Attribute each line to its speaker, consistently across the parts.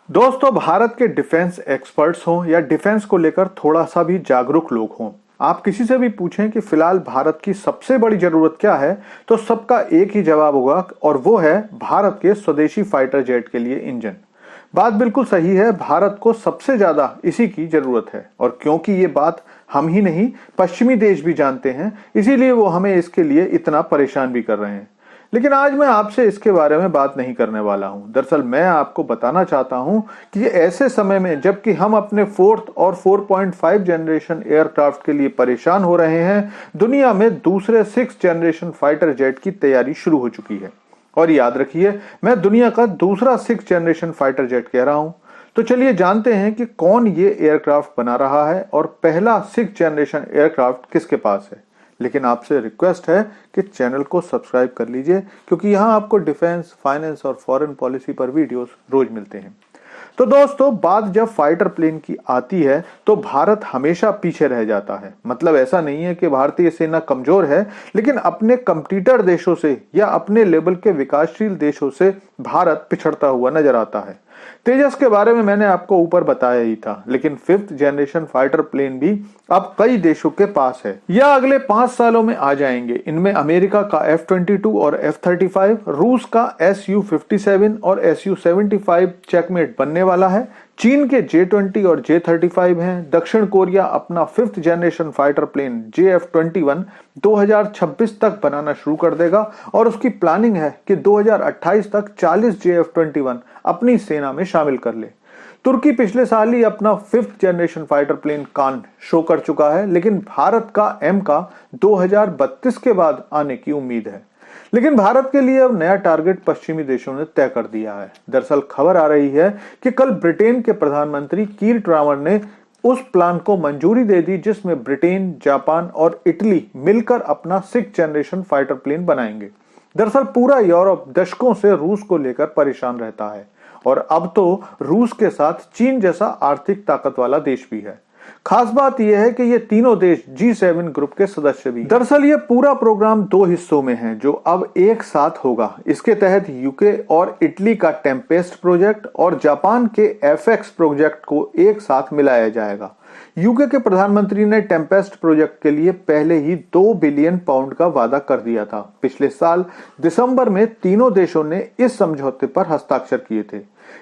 Speaker 1: दोस्तों, भारत के defence experts हों या डिफेंस को लेकर थोड़ा सा भी जागरूक लोग हों, आप किसी से भी पूछें कि फिलहाल भारत की सबसे बड़ी जरूरत क्या है, तो सबका एक ही जवाब होगा और वो है भारत के स्वदेशी फाइटर जेट के लिए इंजन। बात बिल्कुल सही है, भारत को सबसे ज्यादा इसी की जरूरत है और क्योंकि ये बात हम ही नहीं पश्चिमी देश भी जानते हैं, इसीलिए वो हमें इसके लिए इतना परेशान भी कर रहे हैं। लेकिन आज मैं आपसे इसके बारे में बात नहीं करने वाला हूं। दरअसल मैं आपको बताना चाहता हूं कि ऐसे समय में जबकि हम अपने 4th और 4.5 जनरेशन एयरक्राफ्ट के लिए परेशान हो रहे हैं, दुनिया में दूसरे 6th जनरेशन फाइटर जेट की तैयारी शुरू हो चुकी है। और याद रखिए, मैं दुनिया का दूसरा 6th जनरेशन फाइटर जेट कह रहा हूं। तो चलिए जानते हैं कि कौन ये एयरक्राफ्ट बना रहा है और पहला 6th जनरेशन एयरक्राफ्ट किसके पास है। लेकिन आपसे रिक्वेस्ट है कि चैनल को सब्सक्राइब कर लीजिए, क्योंकि यहाँ आपको डिफेंस, फाइनेंस और फॉरेन पॉलिसी पर वीडियोस रोज मिलते हैं। तो दोस्तों, बात जब फाइटर प्लेन की आती है तो भारत हमेशा पीछे रह जाता है। मतलब ऐसा नहीं है कि भारतीय सेना कमजोर है, लेकिन अपने कंपटीटर देशों से या अपने लेवल के विकासशील देशों से भारत पिछड़ता हुआ नजर आता है। तेजस के बारे में मैंने आपको ऊपर बताया ही था, लेकिन 5th जनरेशन फाइटर प्लेन भी अब कई देशों के पास है या अगले 5 सालों में आ जाएंगे। इनमें अमेरिका का F-22 और F-35, रूस का Su-57 और Su-75 चेकमेट बनने वाला है, चीन के J-20 और J-35 हैं, दक्षिण कोरिया अपना 5th generation fighter plane JF-21 2026 तक बनाना शुरू कर देगा और उसकी प्लानिंग है कि 2028 तक 40 JF-21 अपनी सेना में शामिल कर ले। तुर्की पिछले साल ही अपना 5th जनरेशन फाइटर प्लेन कान शो कर चुका है, लेकिन भारत का एम का 2032 के बाद आने की उम्मीद है। लेकिन भारत के लिए अब नया टारगेट पश्चिमी देशों ने तय कर दिया है। दरअसल खबर आ रही है कि कल ब्रिटेन के प्रधानमंत्री कीर स्टारमर ने उस प्लान को मंजूरी दे दी जिसमें ब्रिटेन, जापान और इटली मिलकर अपना 6th जनरेशन फाइटर प्लेन बनाएंगे। दरअसल पूरा यूरोप दशकों से रूस को लेकर परेशान रहता है और अब तो रूस के साथ चीन जैसा आर्थिक ताकत वाला देश भी है। खास बात यह है कि ये तीनों देश G7 ग्रुप के सदस्य भी हैं। दरअसल ये पूरा प्रोग्राम 2 हिस्सों में है जो अब एक साथ होगा। इसके तहत यूके और इटली का टेम्पेस्ट प्रोजेक्ट और जापान के FX प्रोजेक्ट को एक साथ मिलाया जाएगा। यूके के प्रधानमंत्री ने टेम्पेस्ट प्रोजेक्ट के लिए पहले ही 2 बिलियन पाउंड का वादा कर दिया था। पिछले साल दिसंबर में तीनों देशों ने इस समझौते पर हस्ताक्षर किए थे।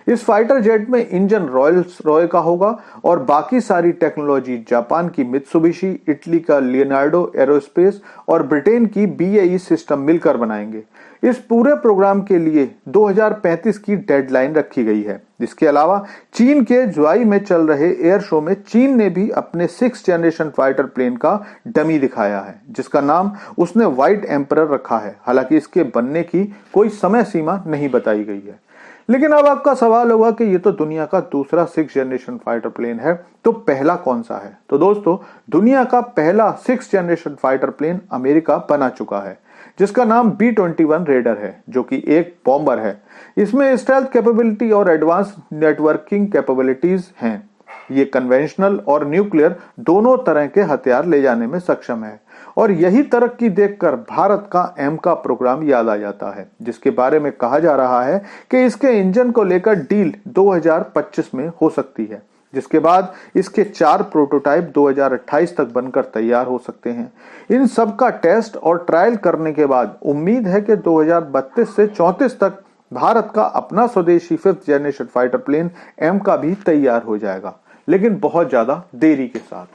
Speaker 1: इस फाइटर जेट में इंजन रॉयल्स रॉय का होगा और बाकी सारी टेक्नोलॉजी जापान की मित्सुबिशी, इटली का लियोनार्डो एरोस्पेस और ब्रिटेन की BAE सिस्टम मिलकर बनाएंगे। इस पूरे प्रोग्राम के लिए 2035 की डेडलाइन रखी गई है। इसके अलावा चीन के जुआई में चल रहे एयर शो में चीन ने भी अपने 6th जनरेशन फाइटर प्लेन का डमी दिखाया है, जिसका नाम उसने व्हाइट एम्परर रखा है। हालांकि इसके बनने की कोई समय सीमा नहीं बताई गई है। लेकिन अब आपका सवाल होगा कि ये तो दुनिया का दूसरा 6th जनरेशन फाइटर प्लेन है, तो पहला कौन सा है? तो दोस्तों, दुनिया का पहला 6th generation fighter plane America बना चुका है, जिसका नाम B-21 रेडर है, जो कि एक बॉम्बर है। इसमें स्टेल्थ कैपेबिलिटी और एडवांस नेटवर्किंग कैपेबिलिटीज हैं। ये कन्वेंशनल और न्यूक्लियर दोनों तरह के हथियार ले जाने में सक्षम है और यही तरक्की देखकर भारत का एम का प्रोग्राम याद आ जाता है, जिसके बारे में कहा जा रहा है कि इसके इंजन को लेकर डील 2025 में हो सकती है, जिसके बाद इसके 4 प्रोटोटाइप 2028 तक बनकर तैयार हो सकते हैं। इन सब का टेस्ट और ट्रायल करने के बाद उम्मीद है कि 2032 से 34 तक भारत का अपना स्वदेशी 5th generation fighter plane M का भी तैयार हो जाएगा, लेकिन बहुत ज्यादा देरी के साथ।